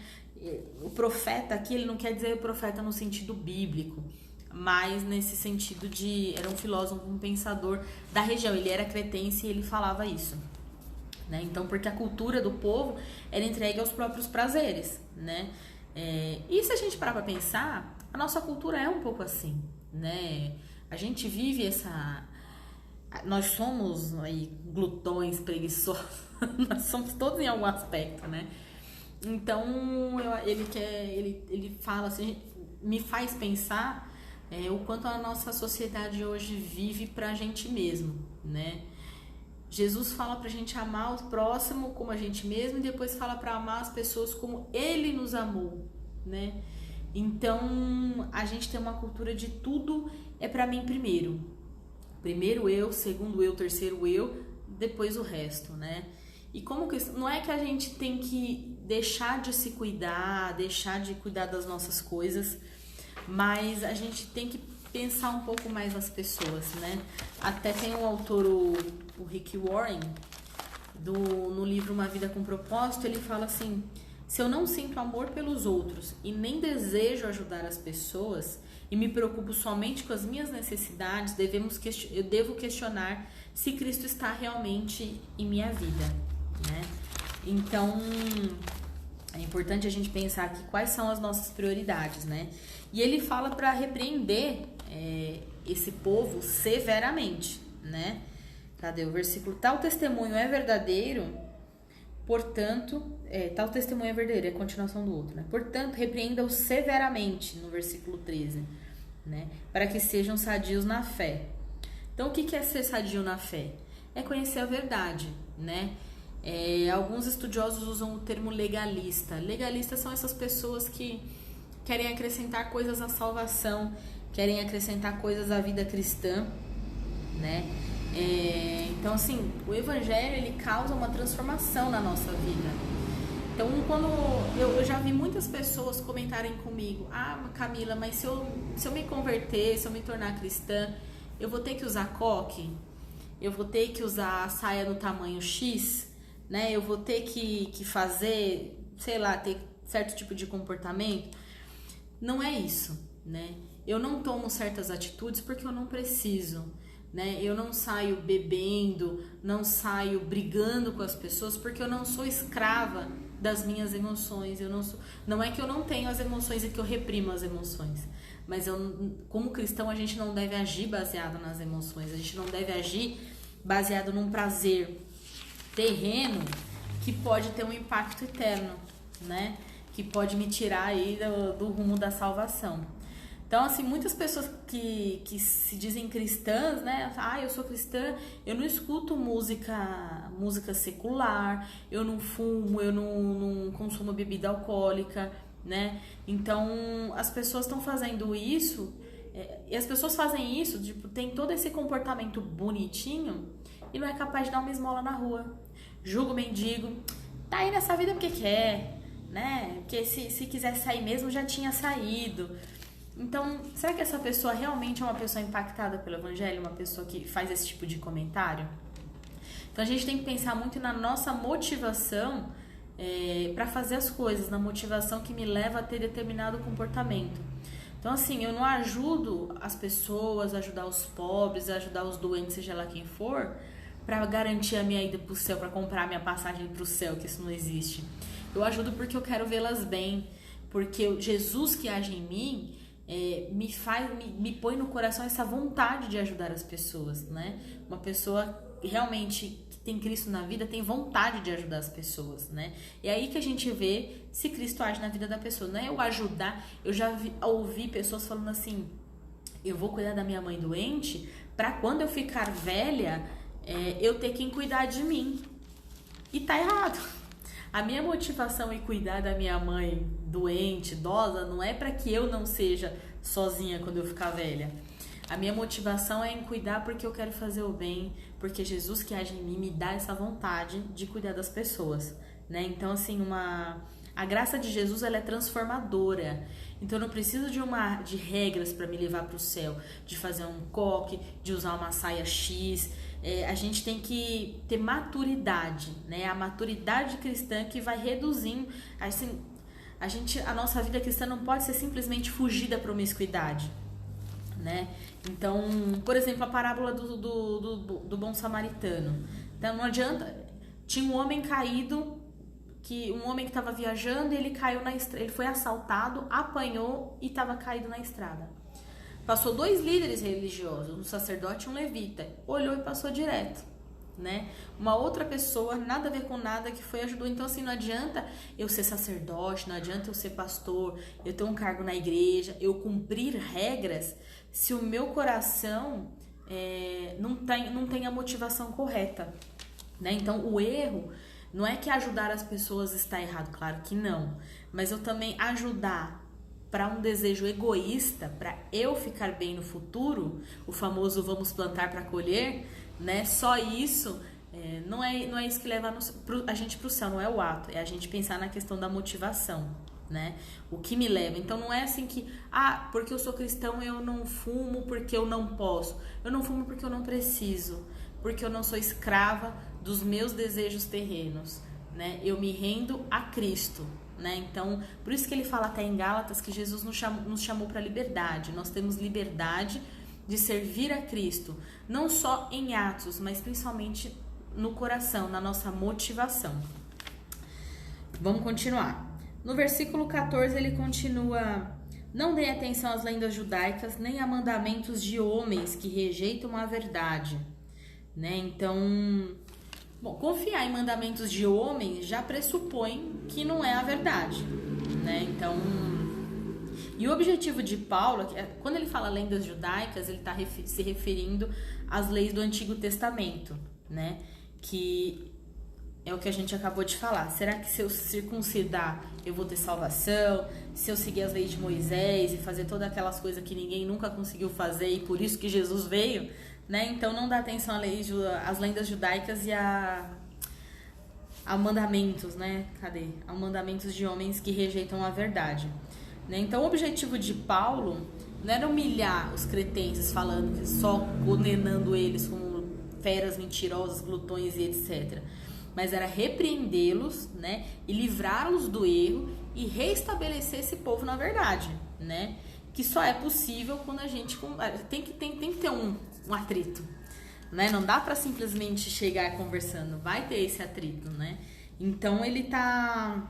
O profeta aqui, ele não quer dizer profeta no sentido bíblico, mas nesse sentido de era um filósofo, um pensador da região. Ele era cretense e ele falava isso, né? Então, porque a cultura do povo era entregue aos próprios prazeres, né? E se a gente parar para pensar, a nossa cultura é um pouco assim, né? A gente vive nós somos aí glutões, preguiçosos, nós somos todos em algum aspecto, né? Então, ele fala assim, me faz pensar o quanto a nossa sociedade hoje vive pra gente mesmo, né? Jesus fala pra gente amar o próximo como a gente mesmo e depois fala pra amar as pessoas como Ele nos amou, né? Então, a gente tem uma cultura de tudo é pra mim primeiro. Primeiro eu, segundo eu, terceiro eu, depois o resto, né? E como que não é que a gente tem que deixar de se cuidar, deixar de cuidar das nossas coisas, mas a gente tem que pensar um pouco mais nas pessoas, né? Até tem um autor, o Rick Warren, no livro Uma Vida com Propósito, ele fala assim: se eu não sinto amor pelos outros e nem desejo ajudar as pessoas e me preocupo somente com as minhas necessidades, eu devo questionar se Cristo está realmente em minha vida, né? Então, é importante a gente pensar aqui quais são as nossas prioridades, né? E ele fala para repreender esse povo severamente, né? Cadê o versículo? Tal testemunho é verdadeiro, portanto, tal testemunho é verdadeiro, é a continuação do outro, né? Portanto, repreenda-o severamente, no versículo 13, né? Para que sejam sadios na fé. Então, o que é ser sadio na fé? É conhecer a verdade, né? Alguns estudiosos usam o termo legalista. Legalistas são essas pessoas que querem acrescentar coisas à salvação, querem acrescentar coisas à vida cristã, né? Então, assim, o evangelho, ele causa uma transformação na nossa vida. Então, quando eu já vi muitas pessoas comentarem comigo: ah, Camila, mas se eu me converter, se eu me tornar cristã, eu vou ter que usar coque? Eu vou ter que usar a saia no tamanho X? Né? Eu vou ter que fazer, sei lá, ter certo tipo de comportamento? Não é isso, né? Eu não tomo certas atitudes porque eu não preciso, né? Eu não saio bebendo, não saio brigando com as pessoas porque eu não sou escrava das minhas emoções. Não é que eu não tenho as emoções e que eu reprimo as emoções, mas como cristão, a gente não deve agir baseado nas emoções. A gente não deve agir baseado num prazer terreno que pode ter um impacto eterno, né? Que pode me tirar aí do rumo da salvação. Então, assim, muitas pessoas que se dizem cristãs, né? Ah, eu sou cristã, eu não escuto música secular, eu não fumo, eu não consumo bebida alcoólica, né? Então, as pessoas estão fazendo isso, e as pessoas fazem isso, tipo, tem todo esse comportamento bonitinho e não é capaz de dar uma esmola na rua. Julga o mendigo, tá aí nessa vida porque quer, né? Porque se quiser sair mesmo, já tinha saído. Então, será que essa pessoa realmente é uma pessoa impactada pelo evangelho? Uma pessoa que faz esse tipo de comentário? Então, a gente tem que pensar muito na nossa motivação para fazer as coisas, na motivação que me leva a ter determinado comportamento. Então, assim, eu não ajudo as pessoas, ajudar os pobres, ajudar os doentes, seja lá quem for, para garantir a minha ida para o céu, para comprar a minha passagem para o céu, que isso não existe. Eu ajudo porque eu quero vê-las bem, porque Jesus que age em mim me põe no coração essa vontade de ajudar as pessoas, né? Uma pessoa realmente que tem Cristo na vida tem vontade de ajudar as pessoas, né? E é aí que a gente vê se Cristo age na vida da pessoa. Não é eu ajudar. Eu já ouvi pessoas falando assim: eu vou cuidar da minha mãe doente para quando eu ficar velha eu ter quem cuidar de mim. E tá errado. A minha motivação em cuidar da minha mãe doente, idosa, não é para que eu não seja sozinha quando eu ficar velha. A minha motivação é em cuidar porque eu quero fazer o bem, porque Jesus que age em mim me dá essa vontade de cuidar das pessoas, né? Então, assim, a graça de Jesus, ela é transformadora. Então, eu não preciso de regras para me levar para o céu, de fazer um coque, de usar uma saia X. A gente tem que ter maturidade, né? A maturidade cristã que vai reduzindo. Assim, a nossa vida cristã não pode ser simplesmente fugir da promiscuidade, né? Então, por exemplo, a parábola do bom samaritano. Então, não adianta. Tinha um homem caído, um homem que estava viajando, e ele caiu na estrada. Ele foi assaltado, apanhou e estava caído na estrada. Passou 2 líderes religiosos, um sacerdote e um levita. Olhou e passou direto, né? Uma outra pessoa, nada a ver com nada, que foi e ajudou. Então, assim, não adianta eu ser sacerdote, não adianta eu ser pastor, eu ter um cargo na igreja, eu cumprir regras, se o meu coração não tem a motivação correta, né? Então, o erro não é que ajudar as pessoas está errado, claro que não. Mas eu também ajudar para um desejo egoísta, para eu ficar bem no futuro, o famoso vamos plantar para colher, né? Só isso não é isso que leva a gente para o céu, não é o ato, é a gente pensar na questão da motivação, né? O que me leva. Então não é assim que, porque eu sou cristão eu não fumo porque eu não posso. Eu não fumo porque eu não preciso, porque eu não sou escrava dos meus desejos terrenos, né? Eu me rendo a Cristo. Né? Então, por isso que ele fala até em Gálatas que Jesus nos chamou para a liberdade. Nós temos liberdade de servir a Cristo, não só em atos, mas principalmente no coração, na nossa motivação. Vamos continuar. No versículo 14 ele continua: não dê atenção às lendas judaicas, nem a mandamentos de homens que rejeitam a verdade. Né? Então, confiar em mandamentos de homens já pressupõe que não é a verdade, né? Então, e o objetivo de Paulo, quando ele fala lendas judaicas, ele está se referindo às leis do Antigo Testamento, né? Que é o que a gente acabou de falar. Será que se eu circuncidar eu vou ter salvação? Se eu seguir as leis de Moisés e fazer todas aquelas coisas que ninguém nunca conseguiu fazer e por isso que Jesus veio, né? Então não dá atenção às lendas judaicas e a mandamentos, né? Cadê? A mandamentos de homens que rejeitam a verdade. Né? Então, o objetivo de Paulo não era humilhar os cretenses, falando que só condenando eles como feras mentirosas, glutões e etc. Mas era repreendê-los, né? E livrá-los do erro e reestabelecer esse povo na verdade, né? Que só é possível quando a gente tem que ter um atrito, né? Não dá para simplesmente chegar conversando, vai ter esse atrito, né? Então ele tá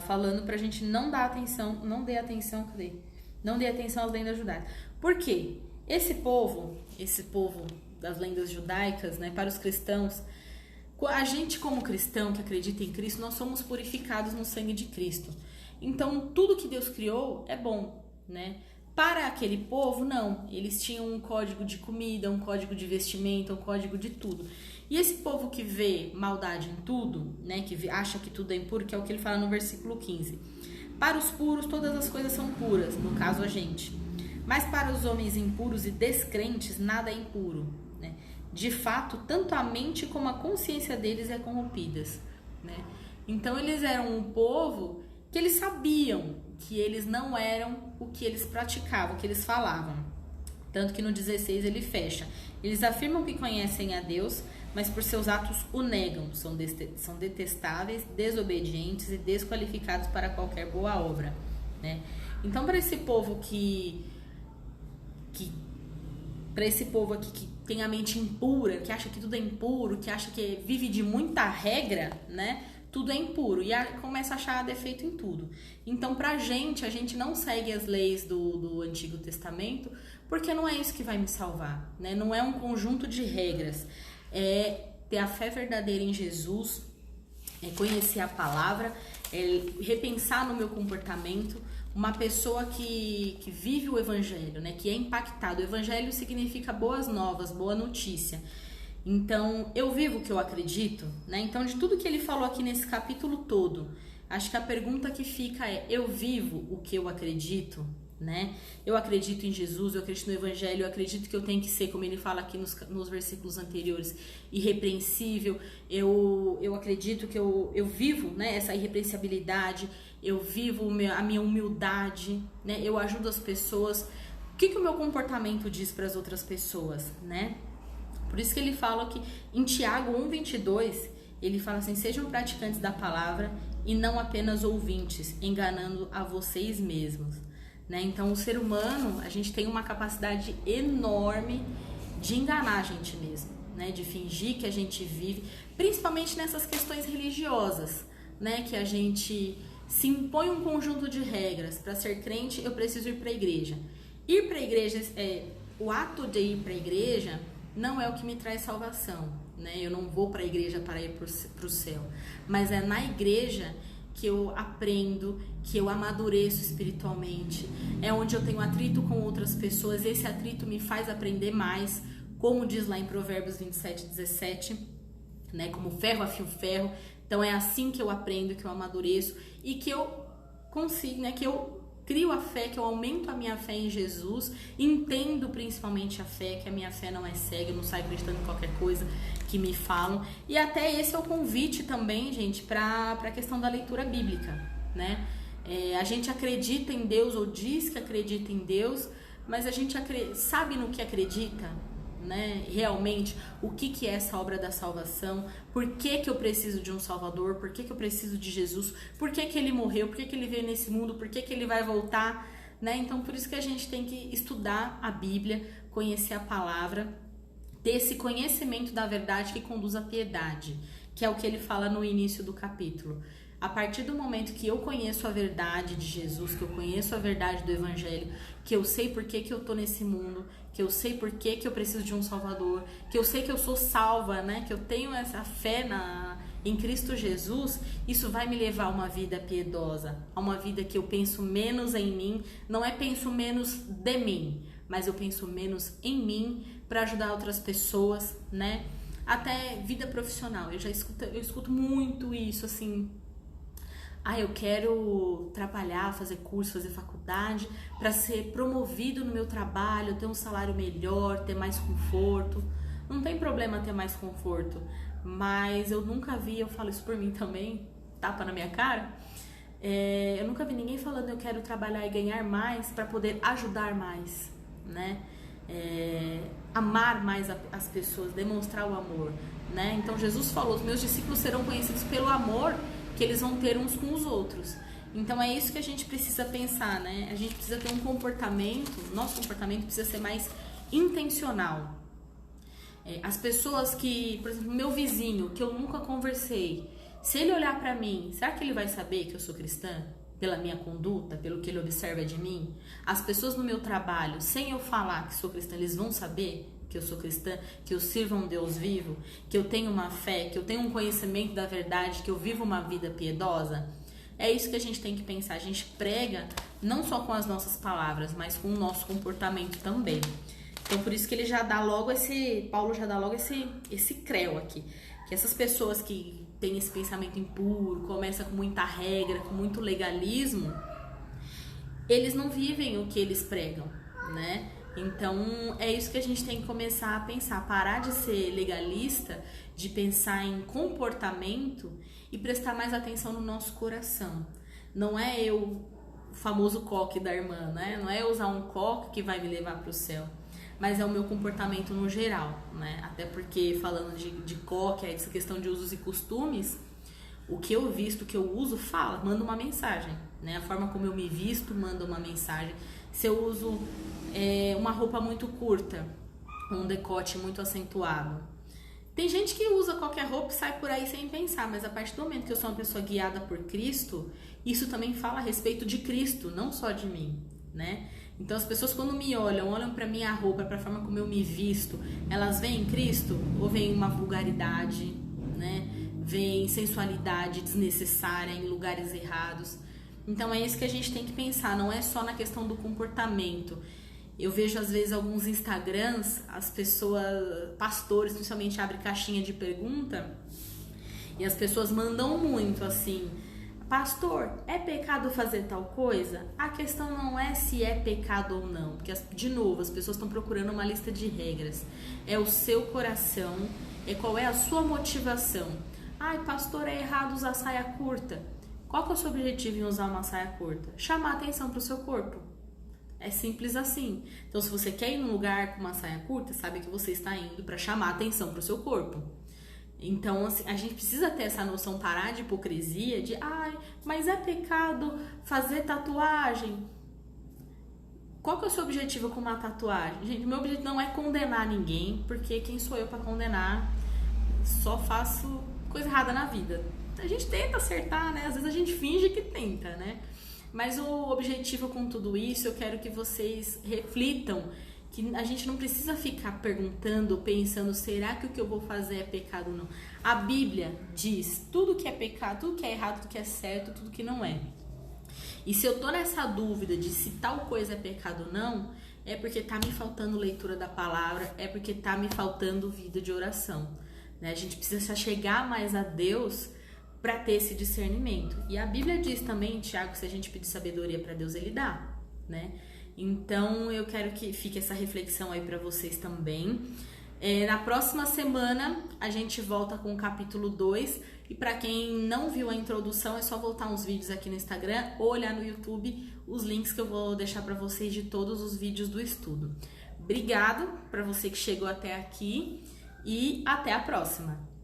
falando pra gente não dê atenção às lendas judaicas. Por quê? Esse povo das lendas judaicas, né, para os cristãos, a gente como cristão que acredita em Cristo, nós somos purificados no sangue de Cristo. Então tudo que Deus criou é bom, né? Para aquele povo, não. Eles tinham um código de comida, um código de vestimenta, um código de tudo. E esse povo que vê maldade em tudo, né, que acha que tudo é impuro, que é o que ele fala no versículo 15. Para os puros, todas as coisas são puras, no caso a gente. Mas para os homens impuros e descrentes, nada é impuro, né? De fato, tanto a mente como a consciência deles é corrompidas, né? Então eles eram um povo que eles sabiam que eles não eram o que eles praticavam, o que eles falavam. Tanto que no 16 ele fecha. Eles afirmam que conhecem a Deus, mas por seus atos o negam. São detestáveis, desobedientes e desqualificados para qualquer boa obra, né? Então, para esse povo aqui que tem a mente impura, que acha que tudo é impuro, que acha que vive de muita regra, né? Tudo é impuro e começa a achar defeito em tudo. Então, a gente não segue as leis do Antigo Testamento, porque não é isso que vai me salvar, né? Não é um conjunto de regras. É ter a fé verdadeira em Jesus, é conhecer a palavra, é repensar no meu comportamento. Uma pessoa que vive o evangelho, né? Que é impactado. O evangelho significa boas novas, boa notícia. Então, eu vivo o que eu acredito, né? Então, de tudo que ele falou aqui nesse capítulo todo, acho que a pergunta que fica é: eu vivo o que eu acredito, né? Eu acredito em Jesus, eu acredito no Evangelho, eu acredito que eu tenho que ser, como ele fala aqui nos versículos anteriores, irrepreensível. Eu acredito que eu vivo, né, essa irrepreensibilidade, eu vivo a minha humildade, né? Eu ajudo as pessoas. O que o meu comportamento diz para as outras pessoas, né? Por isso que ele fala que em Tiago 1:22, ele fala assim: sejam praticantes da palavra e não apenas ouvintes, enganando a vocês mesmos, né? Então, o ser humano, a gente tem uma capacidade enorme de enganar a gente mesmo, né? De fingir que a gente vive, principalmente nessas questões religiosas, né? Que a gente se impõe um conjunto de regras. Para ser crente, eu preciso ir para a igreja. Ir para a igreja, o ato de ir para a igreja não é o que me traz salvação, né? Eu não vou para a igreja para ir para o céu, mas é na igreja que eu aprendo, que eu amadureço espiritualmente, é onde eu tenho atrito com outras pessoas, esse atrito me faz aprender mais, como diz lá em Provérbios 27:17, né? Como ferro afia o ferro. Então é assim que eu aprendo, que eu amadureço e que eu consigo, né? Que eu crio a fé, que eu aumento a minha fé em Jesus, entendo principalmente a fé, que a minha fé não é cega, eu não saio acreditando em qualquer coisa que me falam. E até esse é o convite também, gente, para a questão da leitura bíblica, né? A gente acredita em Deus ou diz que acredita em Deus, mas a gente sabe no que acredita, né? Realmente, o que é essa obra da salvação? Por que eu preciso de um Salvador? Por que eu preciso de Jesus? Por que ele morreu? Por que ele veio nesse mundo? Por que ele vai voltar? Né? Então, por isso que a gente tem que estudar a Bíblia, conhecer a palavra, ter esse conhecimento da verdade que conduz à piedade, que é o que ele fala no início do capítulo. A partir do momento que eu conheço a verdade de Jesus, que eu conheço a verdade do Evangelho, que eu sei por que eu tô nesse mundo, que eu sei por que eu preciso de um Salvador, que eu sei que eu sou salva, né? Que eu tenho essa fé em Cristo Jesus, isso vai me levar a uma vida piedosa, a uma vida que eu penso menos em mim, não é penso menos de mim, mas eu penso menos em mim para ajudar outras pessoas, né? Até vida profissional, eu escuto muito isso, assim: eu quero trabalhar, fazer curso, fazer faculdade para ser promovido no meu trabalho, ter um salário melhor, ter mais conforto. Não tem problema ter mais conforto, mas eu nunca vi, eu falo isso por mim também, tapa na minha cara, eu nunca vi ninguém falando eu quero trabalhar e ganhar mais para poder ajudar mais, né? Amar mais as pessoas, demonstrar o amor, né? Então Jesus falou, os meus discípulos serão conhecidos pelo amor que eles vão ter uns com os outros. Então é isso que a gente precisa pensar, né? A gente precisa ter um comportamento, nosso comportamento precisa ser mais intencional. As pessoas que, por exemplo, meu vizinho, que eu nunca conversei, se ele olhar pra mim, será que ele vai saber que eu sou cristã? Pela minha conduta, pelo que ele observa de mim? As pessoas no meu trabalho, sem eu falar que sou cristã, eles vão saber que eu sou cristã, que eu sirvo a um Deus vivo, que eu tenho uma fé, que eu tenho um conhecimento da verdade, que eu vivo uma vida piedosa? É isso que a gente tem que pensar. A gente prega não só com as nossas palavras, mas com o nosso comportamento também. Então, por isso que ele já dá logo Paulo já dá logo esse creu aqui. Que essas pessoas que têm esse pensamento impuro, começam com muita regra, com muito legalismo, eles não vivem o que eles pregam, né? Então, é isso que a gente tem que começar a pensar. Parar de ser legalista, de pensar em comportamento e prestar mais atenção no nosso coração. Não é o famoso coque da irmã, né? Não é eu usar um coque que vai me levar para o céu, mas é o meu comportamento no geral, né? Até porque, falando de coque, essa questão de usos e costumes, o que eu visto, o que eu uso, manda uma mensagem, né? A forma como eu me visto manda uma mensagem. Se eu uso uma roupa muito curta, um decote muito acentuado, tem gente que usa qualquer roupa e sai por aí sem pensar, mas a partir do momento que eu sou uma pessoa guiada por Cristo, isso também fala a respeito de Cristo, não só de mim, né? Então as pessoas quando me olham pra minha roupa, pra forma como eu me visto, elas veem Cristo ou veem uma vulgaridade, né? Veem sensualidade desnecessária em lugares errados. Então é isso que a gente tem que pensar, não é só na questão do comportamento. Eu vejo às vezes alguns Instagrams, as pessoas, pastores principalmente, abrem caixinha de pergunta e as pessoas mandam muito assim: pastor, é pecado fazer tal coisa? A questão não é se é pecado ou não, porque, de novo, as pessoas estão procurando uma lista de regras. É o seu coração, qual é a sua motivação. Ai, pastor, é errado usar saia curta. Qual que é o seu objetivo em usar uma saia curta? Chamar atenção para o seu corpo. É simples assim. Então, se você quer ir num lugar com uma saia curta, sabe que você está indo para chamar atenção para o seu corpo. Então, assim, a gente precisa ter essa noção, parar de hipocrisia, de mas é pecado fazer tatuagem. Qual que é o seu objetivo com uma tatuagem? Gente, o meu objetivo não é condenar ninguém, porque quem sou eu para condenar? Só faço coisa errada na vida. A gente tenta acertar, né? Às vezes a gente finge que tenta, né? Mas o objetivo com tudo isso, eu quero que vocês reflitam que a gente não precisa ficar perguntando, pensando, será que o que eu vou fazer é pecado ou não? A Bíblia diz tudo que é pecado, tudo que é errado, tudo que é certo, tudo que não é. E se eu tô nessa dúvida de se tal coisa é pecado ou não, é porque tá me faltando leitura da palavra, é porque tá me faltando vida de oração, né? A gente precisa se achegar mais a Deus para ter esse discernimento. E a Bíblia diz também, Tiago, se a gente pedir sabedoria para Deus, Ele dá, né? Então, eu quero que fique essa reflexão aí para vocês também. Na próxima semana, a gente volta com o capítulo 2. E para quem não viu a introdução, é só voltar uns vídeos aqui no Instagram ou olhar no YouTube os links que eu vou deixar para vocês de todos os vídeos do estudo. Obrigado para você que chegou até aqui e até a próxima!